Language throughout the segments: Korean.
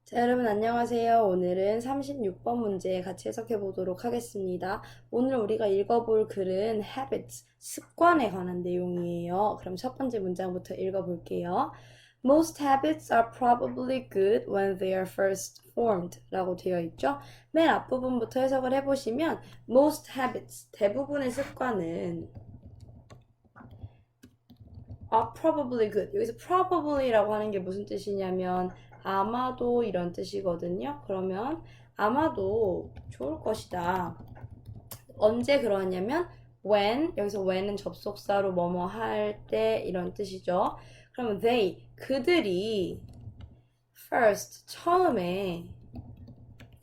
자, 여러분 안녕하세요. 오늘은 36번 문제 같이 해석해 보도록 하겠습니다. 오늘 우리가 읽어볼 글은 habits, 습관에 관한 내용이에요. 그럼 첫 번째 문장부터 읽어볼게요. Most habits are probably good when they are first formed 라고 되어 있죠. 맨 앞부분부터 해석을 해보시면 most habits, 대부분의 습관은 are probably good. 여기서 probably라고 하는 게 무슨 뜻이냐면 아마도 이런 뜻이거든요. 그러면 아마도 좋을 것이다. 언제 그러냐면 when, 여기서 when은 접속사로 뭐뭐 할 때 이런 뜻이죠. 그러면 they, 그들이 first, 처음에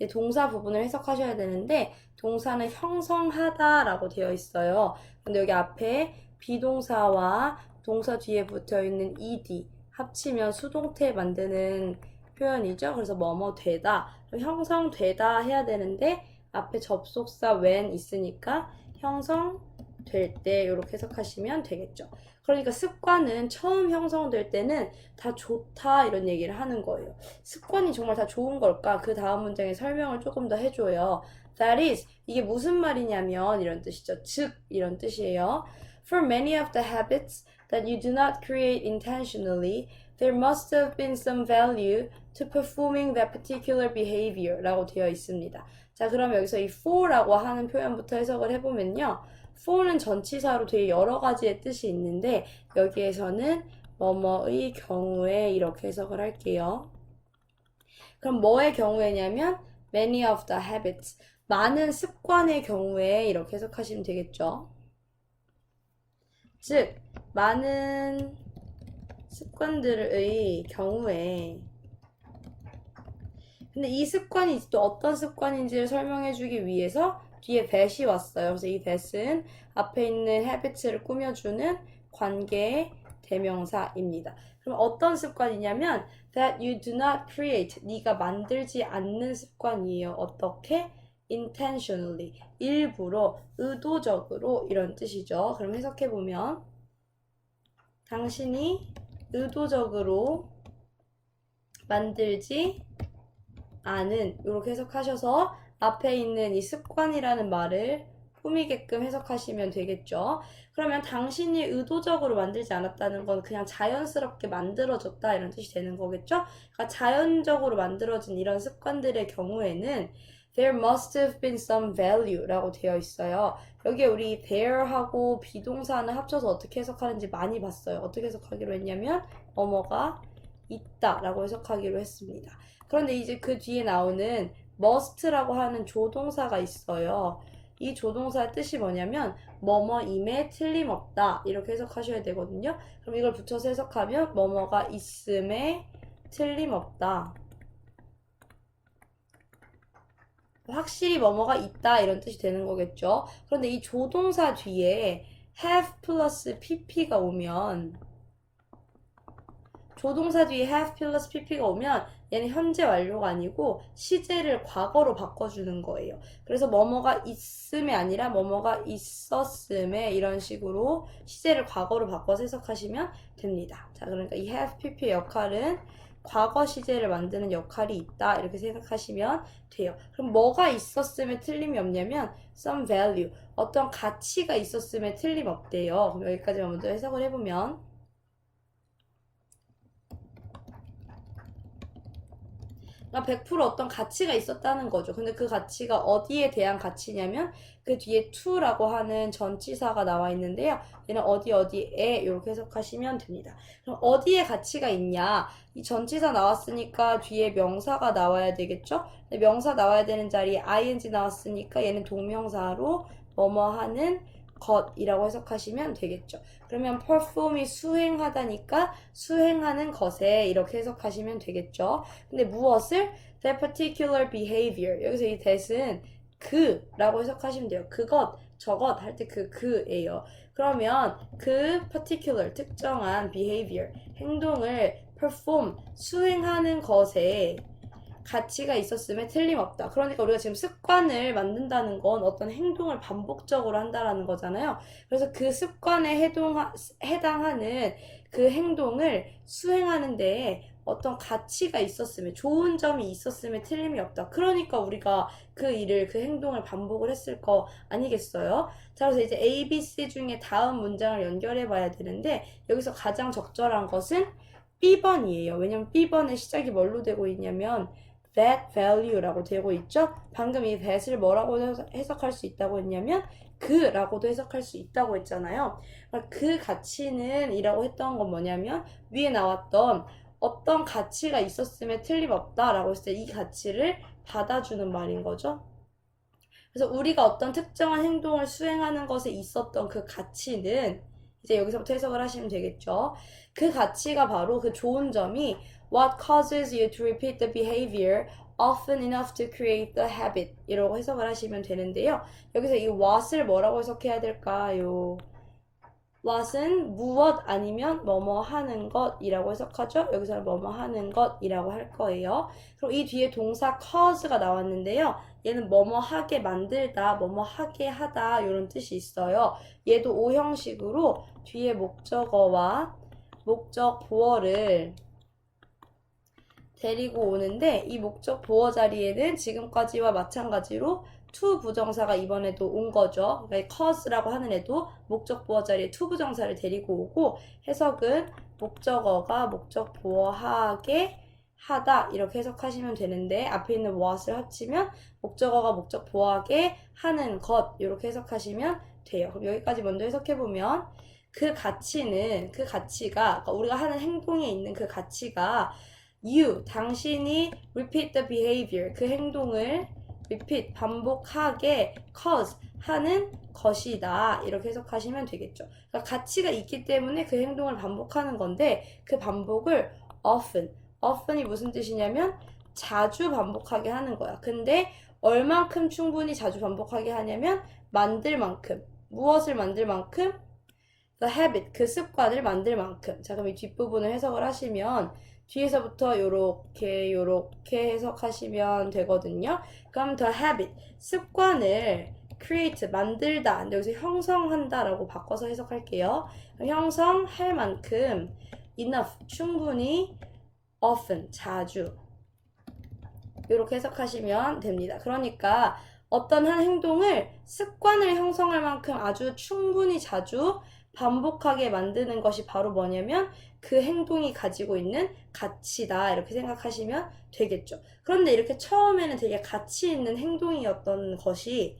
동사 부분을 해석하셔야 되는데 동사는 형성하다라고 되어 있어요. 근데 여기 앞에 비동사와 동사 뒤에 붙어 있는 ed 합치면 수동태 만드는 표현이죠. 그래서 뭐뭐 되다, 형성되다 해야 되는데 앞에 접속사 when 있으니까 형성될 때 이렇게 해석하시면 되겠죠. 그러니까 습관은 처음 형성될 때는 다 좋다 이런 얘기를 하는 거예요. 습관이 정말 다 좋은 걸까? 그 다음 문장에 설명을 조금 더 해줘요. That is, 이게 무슨 말이냐면 이런 뜻이죠. 즉, 이런 뜻이에요. For many of the habits that you do not create intentionally, there must have been some value to performing that particular behavior 라고 되어 있습니다. 자, 그럼 여기서 이 for라고 하는 표현부터 해석을 해보면요. for는 전치사로 되게 여러 가지의 뜻이 있는데 여기에서는 뭐뭐의 경우에 이렇게 해석을 할게요. 그럼 뭐의 경우에냐면 many of the habits, 많은 습관의 경우에 이렇게 해석하시면 되겠죠. 즉, 많은 습관들의 경우에 근데 이 습관이 또 어떤 습관인지를 설명해주기 위해서 뒤에 that이 왔어요. 그래서 이 that은 앞에 있는 habits를 꾸며주는 관계 대명사입니다. 그럼 어떤 습관이냐면 that you do not create, 네가 만들지 않는 습관이에요. 어떻게? intentionally, 일부러, 의도적으로 이런 뜻이죠. 그럼 해석해보면 당신이 의도적으로 만들지 않은, 이렇게 해석하셔서 앞에 있는 이 습관이라는 말을 꾸미게끔 해석하시면 되겠죠. 그러면 당신이 의도적으로 만들지 않았다는 건 그냥 자연스럽게 만들어졌다 이런 뜻이 되는 거겠죠. 그러니까 자연적으로 만들어진 이런 습관들의 경우에는 there must have been some value 라고 되어 있어요. 여기에 우리 there하고 비동사는 합쳐서 어떻게 해석하는지 많이 봤어요. 어떻게 해석하기로 했냐면 뭐뭐가 있다 라고 해석하기로 했습니다. 그런데 이제 그 뒤에 나오는 must라고 하는 조동사가 있어요. 이 조동사의 뜻이 뭐냐면 뭐뭐임에 틀림없다 이렇게 해석하셔야 되거든요. 그럼 이걸 붙여서 해석하면 뭐뭐가 있음에 틀림없다. 확실히 뭐뭐가 있다 이런 뜻이 되는 거겠죠. 그런데 이 조동사 뒤에 have 플러스 pp가 오면 조동사 뒤에 have 플러스 pp가 오면 얘는 현재 완료가 아니고 시제를 과거로 바꿔주는 거예요. 그래서 뭐뭐가 있음이 아니라 뭐뭐가 있었음에 이런 식으로 시제를 과거로 바꿔서 해석하시면 됩니다. 자, 그러니까 이 have pp의 역할은 과거 시제를 만드는 역할이 있다 이렇게 생각하시면 돼요. 그럼 뭐가 있었음에 틀림이 없냐면 some value, 어떤 가치가 있었음에 틀림없대요. 그럼 여기까지만 먼저 해석을 해보면 그러니까 100% 어떤 가치가 있었다는 거죠. 근데 그 가치가 어디에 대한 가치냐면 그 뒤에 to라고 하는 전치사가 나와 있는데요. 얘는 어디 어디에 이렇게 해석하시면 됩니다. 그럼 어디에 가치가 있냐? 이 전치사 나왔으니까 뒤에 명사가 나와야 되겠죠? 명사 나와야 되는 자리에 ing 나왔으니까 얘는 동명사로 뭐뭐 하는 것이라고 해석하시면 되겠죠. 그러면 perform이 수행하다니까 수행하는 것에 이렇게 해석하시면 되겠죠. 근데 무엇을? that particular behavior. 여기서 이 that은 그라고 해석하시면 돼요. 그것, 저것 할 때 그예요. 그러면 그 particular, 특정한 behavior, 행동을 perform, 수행하는 것에 가치가 있었음에 틀림없다. 그러니까 우리가 지금 습관을 만든다는 건 어떤 행동을 반복적으로 한다라는 거잖아요. 그래서 그 습관에 해당하는 그 행동을 수행하는 데에 어떤 가치가 있었음에, 좋은 점이 있었음에 틀림이 없다. 그러니까 우리가 그 일을, 그 행동을 반복을 했을 거 아니겠어요? 자, 그래서 이제 A, B, C 중에 다음 문장을 연결해 봐야 되는데, 여기서 가장 적절한 것은 B번이에요. 왜냐면 B번의 시작이 뭘로 되고 있냐면 that value라고 되고 있죠? 방금 이 that을 뭐라고 해석할 수 있다고 했냐면 그라고도 해석할 수 있다고 했잖아요. 그 가치는 이라고 했던 건 뭐냐면 위에 나왔던 어떤 가치가 있었음에 틀림없다라고 했을 때 이 가치를 받아주는 말인 거죠. 그래서 우리가 어떤 특정한 행동을 수행하는 것에 있었던 그 가치는 이제 여기서부터 해석을 하시면 되겠죠. 그 가치가 바로 그 좋은 점이 what causes you to repeat the behavior often enough to create the habit 이라고 해석을 하시면 되는데요. 여기서 이 what을 뭐라고 해석해야 될까요? what은 무엇 아니면 뭐뭐 하는 것이라고 해석하죠. 여기서는 뭐뭐 하는 것이라고 할 거예요. 그리고 이 뒤에 동사 cause가 나왔는데요. 얘는 뭐뭐 하게 만들다, 뭐뭐 하게 하다 이런 뜻이 있어요. 얘도 O 형식으로 뒤에 목적어와 목적 보어를 데리고 오는데 이 목적 보어 자리에는 지금까지와 마찬가지로 to 부정사가 이번에도 온 거죠. 그러니까 cause라고 하는 애도 목적 보어 자리에 to 부정사를 데리고 오고 해석은 목적어가 목적 보어하게 하다 이렇게 해석하시면 되는데 앞에 있는 what을 합치면 목적어가 목적 보어하게 하는 것 이렇게 해석하시면 돼요. 그럼 여기까지 먼저 해석해보면 그 가치는 그 가치가 그러니까 우리가 하는 행동에 있는 그 가치가 you 당신이 repeat the behavior 그 행동을 repeat 반복하게 cause 하는 것이다 이렇게 해석하시면 되겠죠. 그러니까 가치가 있기 때문에 그 행동을 반복하는 건데 그 반복을 often이 무슨 뜻이냐면 자주 반복하게 하는 거야. 근데 얼만큼 충분히 자주 반복하게 하냐면 만들 만큼 무엇을 만들 만큼 the habit 그 습관을 만들 만큼. 자 그럼 이 뒷부분을 해석을 하시면 뒤에서부터 요렇게 해석하시면 되거든요. 그럼 the habit 습관을 create 만들다 근데 여기서 형성한다 라고 바꿔서 해석할게요. 형성할 만큼 enough 충분히 often 자주 이렇게 해석하시면 됩니다. 그러니까 어떤 한 행동을 습관을 형성할 만큼 아주 충분히 자주 반복하게 만드는 것이 바로 뭐냐면 그 행동이 가지고 있는 가치다 이렇게 생각하시면 되겠죠. 그런데 이렇게 처음에는 되게 가치 있는 행동이었던 것이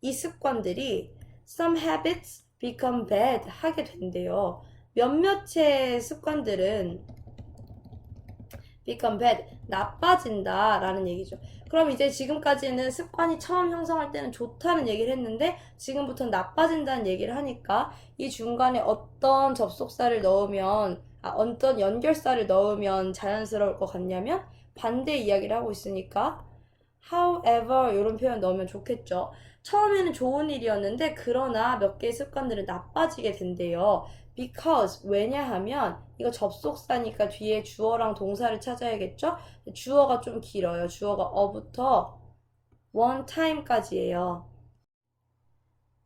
이 습관들이 some habits become bad 하게 된대요. 몇몇의 습관들은 become bad 나빠진다 라는 얘기죠. 그럼 이제 지금까지는 습관이 처음 형성할 때는 좋다는 얘기를 했는데 지금부터는 나빠진다는 얘기를 하니까 이 중간에 어떤 접속사를 넣으면 어떤 연결사를 넣으면 자연스러울 것 같냐면 반대 이야기를 하고 있으니까 however 이런 표현 넣으면 좋겠죠. 처음에는 좋은 일이었는데 그러나 몇 개의 습관들은 나빠지게 된대요. because 왜냐하면 이거 접속사니까 뒤에 주어랑 동사를 찾아야겠죠? 주어가 좀 길어요. 주어가 어부터 one time까지예요.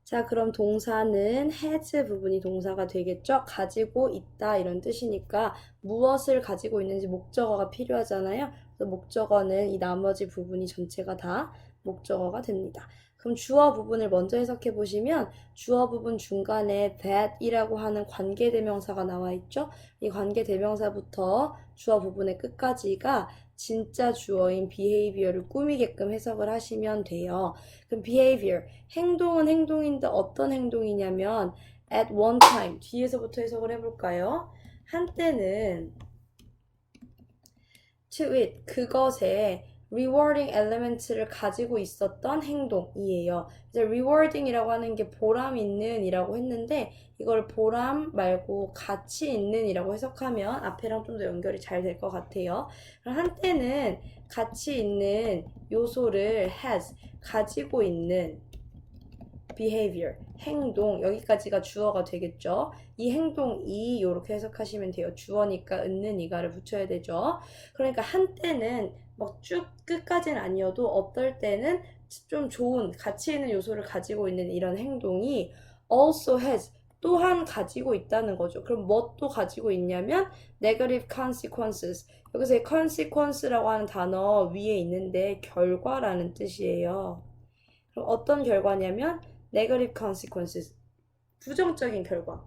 자, 그럼 동사는 has 부분이 동사가 되겠죠? 가지고 있다 이런 뜻이니까 무엇을 가지고 있는지 목적어가 필요하잖아요. 그래서 목적어는 이 나머지 부분이 전체가 다 목적어가 됩니다. 그럼 주어 부분을 먼저 해석해 보시면 주어 부분 중간에 that이라고 하는 관계대명사가 나와 있죠? 이 관계대명사부터 주어 부분의 끝까지가 진짜 주어인 behavior를 꾸미게끔 해석을 하시면 돼요. 그럼 behavior, 행동은 행동인데 어떤 행동이냐면 at one time, 뒤에서부터 해석을 해볼까요? 한때는 to it, 그것에 rewarding element를 가지고 있었던 행동이에요. 이제 rewarding이라고 하는 게 보람 있는 이라고 했는데 이걸 보람 말고 가치 있는 이라고 해석하면 앞에랑 좀 더 연결이 잘 될 것 같아요. 한때는 가치 있는 요소를 has, 가지고 있는 behavior, 행동, 여기까지가 주어가 되겠죠. 이 행동이 이렇게 해석하시면 돼요. 주어니까 있는 이가를 붙여야 되죠. 그러니까 한때는 막 쭉 끝까지는 아니어도 어떨 때는 좀 좋은 가치 있는 요소를 가지고 있는 이런 행동이 also has, 또한 가지고 있다는 거죠. 그럼 뭐 또 가지고 있냐면 negative consequences. 여기서 이 consequence라고 하는 단어 위에 있는데 결과라는 뜻이에요. 그럼 어떤 결과냐면 negative consequences, 부정적인 결과.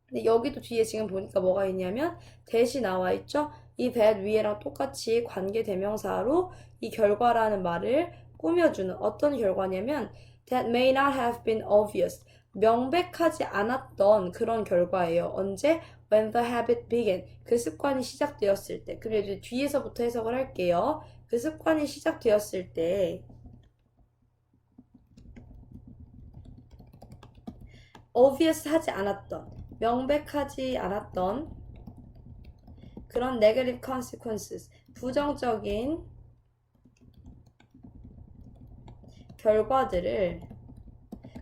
근데 여기도 뒤에 지금 보니까 뭐가 있냐면 that이 나와 있죠. 이 that 위에랑 똑같이 관계대명사로 이 결과라는 말을 꾸며주는 어떤 결과냐면 that may not have been obvious, 명백하지 않았던 그런 결과예요. 언제? When the habit began, 그 습관이 시작되었을 때. 그럼 이제 뒤에서부터 해석을 할게요. 그 습관이 시작되었을 때 obvious 하지 않았던, 명백하지 않았던 그런 negative consequences, 부정적인 결과들을,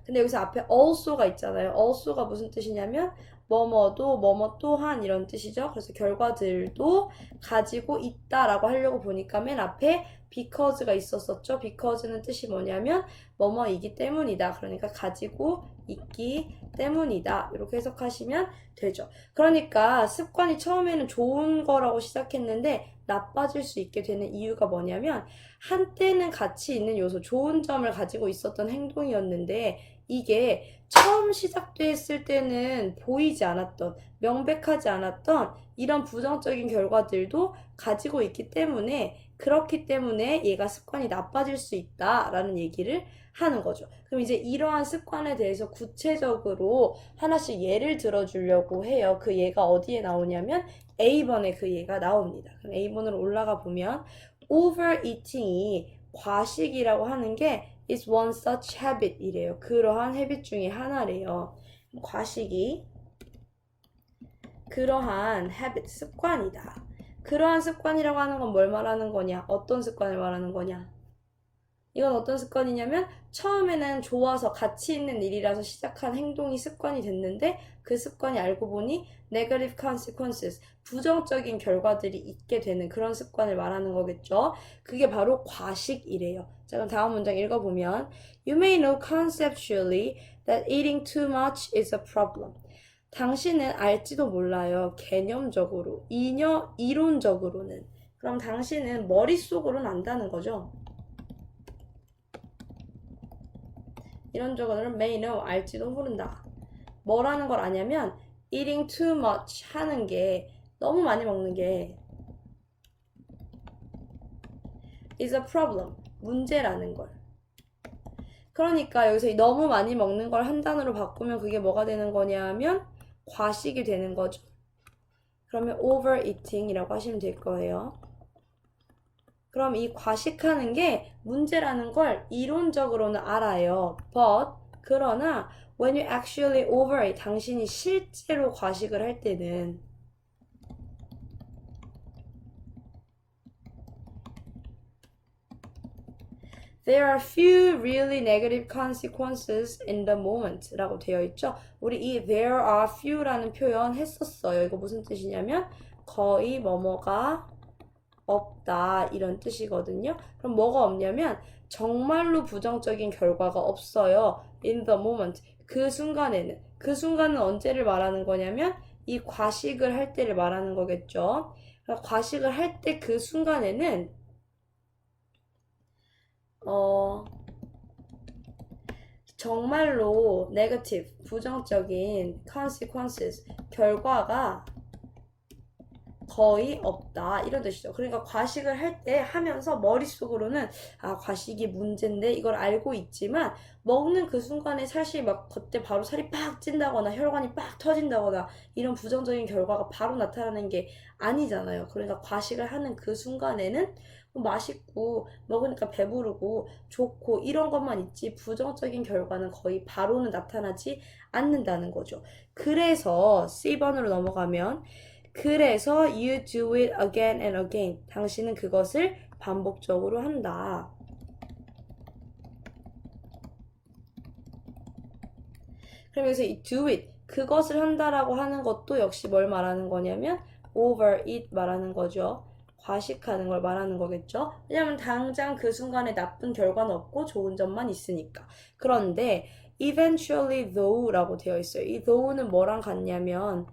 근데 여기서 앞에 also가 있잖아요. also가 무슨 뜻이냐면 뭐뭐도 뭐뭐 또한 이런 뜻이죠. 그래서 결과들도 가지고 있다라고 하려고 보니까 맨 앞에 because가 있었었죠. because는 뜻이 뭐냐면 뭐뭐이기 때문이다. 그러니까 가지고 있기 때문이다. 이렇게 해석하시면 되죠. 그러니까 습관이 처음에는 좋은 거라고 시작했는데 나빠질 수 있게 되는 이유가 뭐냐면 한때는 가치 있는 요소, 좋은 점을 가지고 있었던 행동이었는데 이게 처음 시작됐을 때는 보이지 않았던, 명백하지 않았던 이런 부정적인 결과들도 가지고 있기 때문에 그렇기 때문에 얘가 습관이 나빠질 수 있다라는 얘기를 하는 거죠. 그럼 이제 이러한 습관에 대해서 구체적으로 하나씩 예를 들어주려고 해요. 그 예가 어디에 나오냐면 A번에 그 예가 나옵니다. 그럼 A번으로 올라가 보면 overeating이 과식이라고 하는 게 is one such habit 이래요. 그러한 헤빗 중에 하나래요. 과식이 그러한 habit, 습관이다. 그러한 습관이라고 하는 건 뭘 말하는 거냐? 어떤 습관을 말하는 거냐? 이건 어떤 습관이냐면 처음에는 좋아서 가치 있는 일이라서 시작한 행동이 습관이 됐는데 그 습관이 알고 보니 negative consequences, 부정적인 결과들이 있게 되는 그런 습관을 말하는 거겠죠. 그게 바로 과식이래요. 자, 그럼 다음 문장 읽어보면 You may know conceptually that eating too much is a problem. 당신은 알지도 몰라요. 개념적으로, 이론적으로는. 그럼 당신은 머릿속으로는 안다는 거죠. 이론적으로는 may know, 알지도 모른다. 뭐라는 걸 아냐면 eating too much 하는 게 너무 많이 먹는 게 is a problem, 문제라는 걸. 그러니까 여기서 너무 많이 먹는 걸 한 단어로 바꾸면 그게 뭐가 되는 거냐면 과식이 되는 거죠. 그러면 overeating이라고 하시면 될 거예요. 그럼 이 과식하는 게 문제라는 걸 이론적으로는 알아요. But 그러나 when you actually overeat, 당신이 실제로 과식을 할 때는 There are few really negative consequences in the moment 라고 되어 있죠. 우리 이 there are few라는 표현 했었어요. 이거 무슨 뜻이냐면 거의 뭐뭐가 없다 이런 뜻이거든요. 그럼 뭐가 없냐면 정말로 부정적인 결과가 없어요. In the moment, 그 순간에는. 그 순간은 언제를 말하는 거냐면 이 과식을 할 때를 말하는 거겠죠. 그러니까 과식을 할 때 그 순간에는 정말로 negative, 부정적인 consequences, 결과가 거의 없다 이런 뜻이죠. 그러니까 과식을 할 때 하면서 머릿속으로는 아 과식이 문제인데 이걸 알고 있지만 먹는 그 순간에 사실 막 그때 바로 살이 빡 찐다거나 혈관이 빡 터진다거나 이런 부정적인 결과가 바로 나타나는 게 아니잖아요. 그러니까 과식을 하는 그 순간에는 맛있고 먹으니까 배부르고 좋고 이런 것만 있지 부정적인 결과는 거의 바로는 나타나지 않는다는 거죠. 그래서 C번으로 넘어가면 그래서 you do it again and again. 당신은 그것을 반복적으로 한다. 그럼 여기서 이 do it, 그것을 한다라고 하는 것도 역시 뭘 말하는 거냐면 overeat 말하는 거죠. 과식하는 걸 말하는 거겠죠. 왜냐면 당장 그 순간에 나쁜 결과는 없고 좋은 점만 있으니까. 그런데 eventually though라고 되어 있어요. 이 though는 뭐랑 같냐면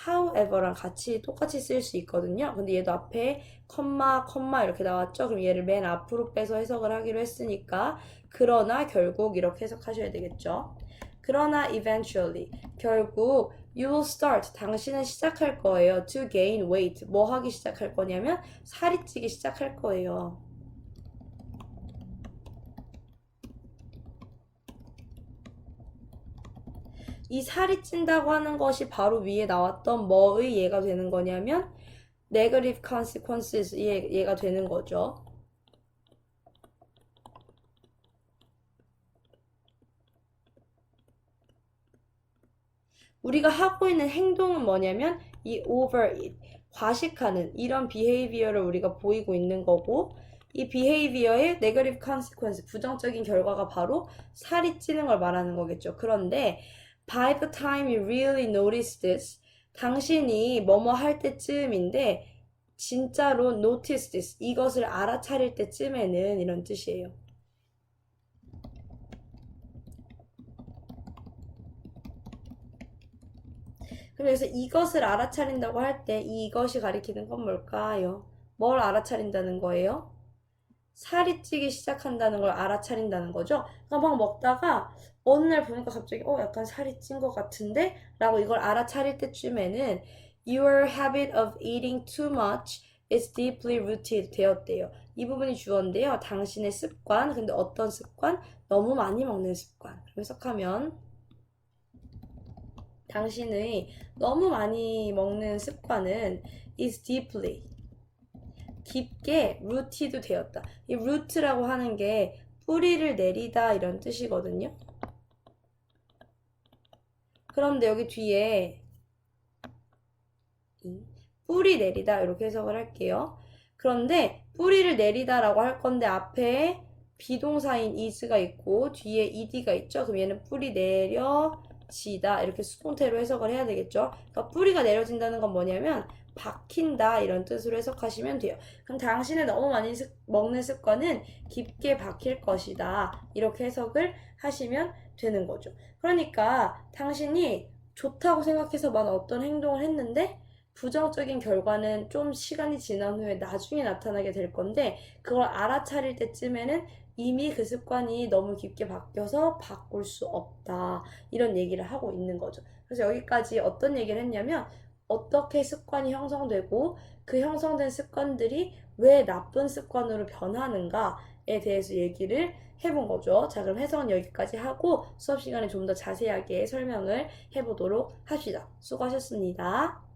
however랑 같이 똑같이 쓸 수 있거든요. 근데 얘도 앞에 컴마 이렇게 나왔죠. 그럼 얘를 맨 앞으로 빼서 해석을 하기로 했으니까 그러나 결국 이렇게 해석하셔야 되겠죠. 그러나 eventually 결국 you will start 당신은 시작할 거예요. to gain weight 뭐 하기 시작할 거냐면 살이 찌기 시작할 거예요. 이 살이 찐다고 하는 것이 바로 위에 나왔던 뭐의 예가 되는 거냐면 negative consequences 얘가 되는 거죠. 우리가 하고 있는 행동은 뭐냐면 이 overeat, 과식하는 이런 behavior를 우리가 보이고 있는 거고 이 behavior의 negative consequence, 부정적인 결과가 바로 살이 찌는 걸 말하는 거겠죠. 그런데 by the time you really notice this, 당신이 뭐뭐 할 때쯤인데 진짜로 notice this, 이것을 알아차릴 때쯤에는 이런 뜻이에요. 그래서 이것을 알아차린다고 할 때 이것이 가리키는 건 뭘까요? 뭘 알아차린다는 거예요? 살이 찌기 시작한다는 걸 알아차린다는 거죠. 그러니까 막 먹다가 어느 날 보니까 갑자기 약간 살이 찐 것 같은데? 라고 이걸 알아차릴 때쯤에는 Your habit of eating too much is deeply rooted 되었대요. 이 부분이 주어인데요. 당신의 습관, 근데 어떤 습관? 너무 많이 먹는 습관. 해석하면 당신의 너무 많이 먹는 습관은 is deeply 깊게 rooted 되었다. 이 root라고 하는 게 뿌리를 내리다 이런 뜻이거든요. 그런데 여기 뒤에 뿌리 내리다 이렇게 해석을 할게요. 그런데 뿌리를 내리다라고 할 건데 앞에 비동사인 is가 있고 뒤에 ed가 있죠. 그럼 얘는 뿌리 내려지다 이렇게 수동태로 해석을 해야 되겠죠. 그러니까 뿌리가 내려진다는 건 뭐냐면 박힌다 이런 뜻으로 해석하시면 돼요. 그럼 당신의 너무 많이 먹는 습관은 깊게 박힐 것이다 이렇게 해석을 하시면 되는 거죠. 그러니까 당신이 좋다고 생각해서만 어떤 행동을 했는데 부정적인 결과는 좀 시간이 지난 후에 나중에 나타나게 될 건데 그걸 알아차릴 때쯤에는 이미 그 습관이 너무 깊게 바뀌어서 바꿀 수 없다 이런 얘기를 하고 있는 거죠. 그래서 여기까지 어떤 얘기를 했냐면 어떻게 습관이 형성되고 그 형성된 습관들이 왜 나쁜 습관으로 변하는가에 대해서 얘기를 해본 거죠. 자, 그럼 해석은 여기까지 하고 수업 시간에 좀 더 자세하게 설명을 해보도록 합시다. 수고하셨습니다.